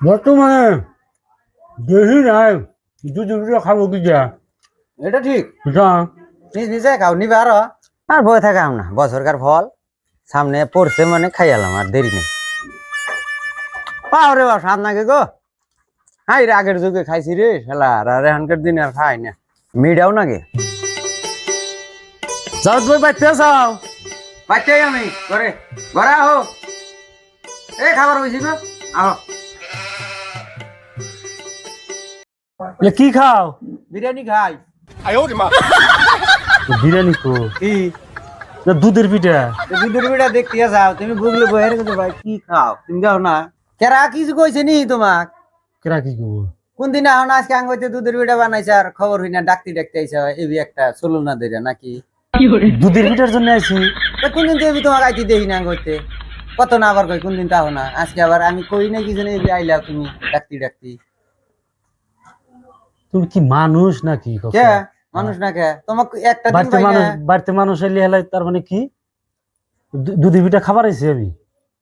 বর্তমানে দেহি নাই দুধ খাবো কি যা এটা ঠিক যা নিজ নিজে খাও নিবে আর বয়ে থাকাম না বছরকার ফল সামনে পড়ছে মানে খাইয়ালাম আর দেরি নেই পাও রে বাপ সাত নাকি গো হাই রে আগের যুগে খাইছি রে শালা আর এখনকার দিনে আর খাই না মিডাও নাকি যাও তুই বাইতে যাও বাচ্চাই আমি ঘরে ঘরে আহো এ খাবার হয়েছি গো আহো কি খাও বিরিয়ানি খাই বিরিয়ানি কো কি না দুধের পিঠা দুধের বিড়া দেখতে যাও তুমি বুঝলে বইয়ের কথা ভাই কি খাও তুমি যাও না কেরা কিছু কইছে নি তোমাক কেরা কি করবো কোন দিন আহ না আজকে আঙ্গইতে দুধের বিড়া বানাইছে আর খবর হই না ডাকতে আইসা এবি একটা চলো না দেরা নাকি দুধের পিঠার জন্য আইছি কোন দিন এবি তোমাকে আইতে দেখি না আঙ্গইতে কত না আবার কই কোন দিন তাও না আজকে আবার আমি কই না কিছু এবি আইলা তুমি ডাকতে তুমি কি মানুষ নাকি কে মানুষ না কে তোমাকে একটা দিন বাড়িতে মানুষ বাড়িতে মানুষ এলে হেলাই তার মানে কি দুধের পিঠা খাবার আইছি আমি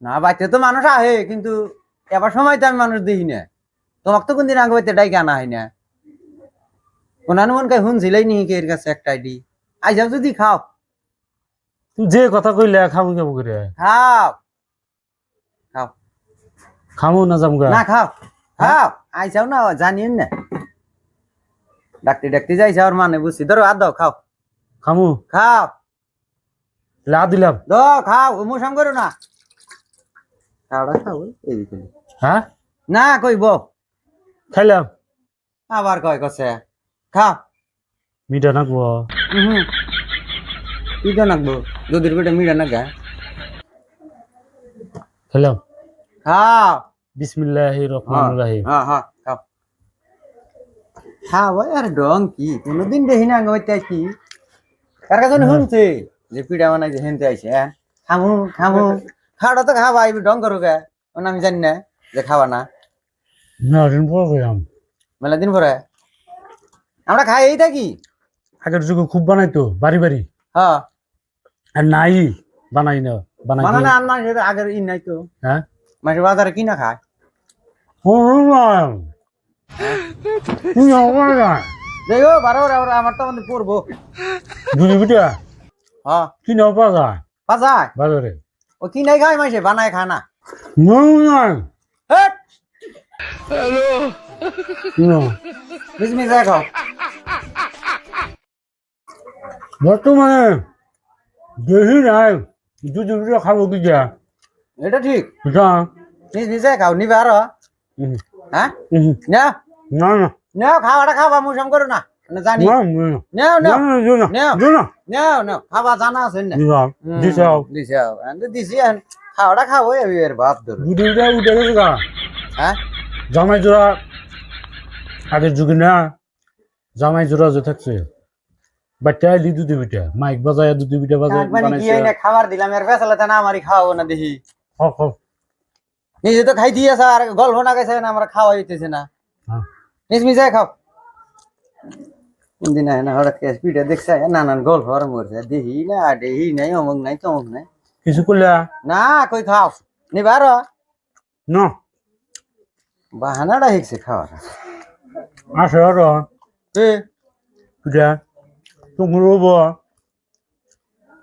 না বাড়িতে তো মানুষ আহে কিন্তু এবার সময় তো আমি মানুষ দেখি না তোমাকে তো কোনদিন আগে বাড়িতে ডাইকে আনা হয় না কোনানো মন কাই শুনছিলাই নি এর কাছে একটা আইডি আই যাও যদি খাও তুমি যে কথা কইলে খামু কেমন করে খাও খাও খামু না যাম গা না খাও খাও আই যাও না জানিয়েন না ডাকতে যাইছে আর মানে বুঝছি ধরো হাত দাও খাও খামু খাও লা দিলাম দো খাও মোসাম করো না খাওড়া খাও এই দিকে হ্যাঁ না কইব খাইলাম আবার কয় কছে খাও মিঠা নাকবো কি তো নাকবো দুধের পেটে মিড়া না গা খাইলাম খাও বিসমিল্লাহির রহমানির রহিম হ্যাঁ হ্যাঁ খাও খাও আর ডং কি কোনদিন দেখি না আঙ্গতে কি কার কাছে শুনছে যে পিড়া বানাইছে হেনতে আইছে খামু খাওয়া তো খাওয়া আইবি ডং করো গা আমি জানি না যে খাওয়া না না দিন পর গেলাম মেলা দিন পরে আমরা খাই এই থাকি আগের যুগে খুব বানাইতো বাড়ি বাড়ি হ্যাঁ আর নাই বানাই না বানাই বানানো আর মাসে আগের ই নাই তো হ্যাঁ মাসে বাজারে কিনা খায় দেখো বারো আমার তো আমাদের পড়বো দুধ পিঠা হ্যাঁ কি নাও পাওয়া যায় বাজার বাজারে ও কি নাই খায় মাসে বানায় খায় না হেট বিজমি যায় খাও বর্তমানে দেহি নাই দুধ পিঠা খাবো কি যা এটা ঠিক যা নিজে খাও নিবে আরো হ্যাঁ নাও না না নাও খাওয়াটা খাওয়া মুসাম করো না জানি নাও খাওয়া জানা আছে না দিছি খাওয়াটা খাবো এর বাপ ধরো দুধ পিঠা উঠে গেছে গা হ্যাঁ জামাই জোড়া আগের যুগে না জামাই জোড়া যে থাকছে বাচ্চা আইলি দুধ পিঠা মাইক বাজায় দুধ পিঠা বাজায় বানাইছে খাবার দিলাম এর ফেসালাতে না আমারই খাওয়াবো না দেখি হক হক নিজে তো খাই দিয়েছে আর গল্প না গেছে না আমরা খাওয়া হইতেছে না নিজ মিশাই খাও কোনদিন না হঠাৎ পিঠা দেখছে নানান গল্প আরম্ভ করছে দেখি না দেহি নাই অমুক নাই তমুক নাই কিছু করলে না কই খাও নিবার না বাহানাটা শিখছে খাওয়ার আসে আর পিঠা টুকুর হব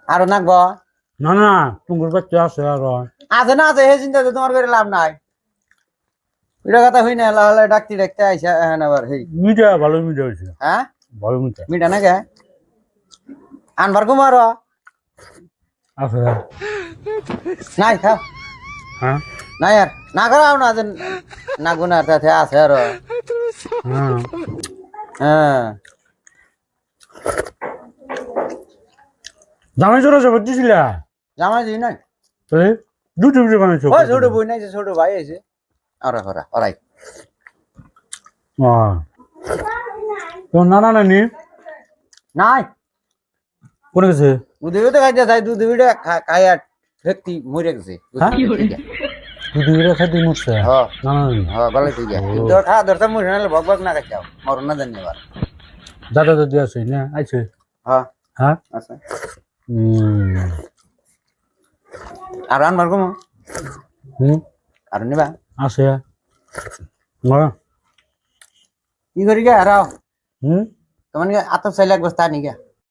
আরো নাকব না না টুকুর বাচ্চা আছে আর আছে না আছে সেই চিন্তা তোমার করে লাভ নাই পিঠা কথা হই না লাহলে ডাকতে আইসা এখন আবার হেই মিঠা ভালো মিঠা হয়েছে হ্যাঁ ভালো মিঠা মিঠা না কে আনবার কুমার আছে নাই খাও হ্যাঁ নাই আর না করাও না যে না গুনার সাথে আছে আর হ্যাঁ হ্যাঁ জামাই জোড়া যাবো দিছিলা জামাই দিই নাই দুধ পিঠা বানাইছো ওই ছোট বই নাই ছোট ভাই আছে ওরাই তো নানা নানি নাই কোন গেছে দুধ তো খাইতে চাই দুধ বিড়ে খাই আর ব্যক্তি মরে গেছে দুধ পিঠা খাইতে মরছে নানা নানি হ্যাঁ ভালো ঠিক আছে কিন্তু খাওয়া দরকার মরে নাহলে ভগ না খাইছাও মরণ না জানি এবার দাদা দাদি আছে না আইছে হ্যাঁ হ্যাঁ আছে হুম আর আনবার কম আর নিবা আছে কি করি গে আর হুম তোমার আতপ চাইলে এক বস্তা আনি গে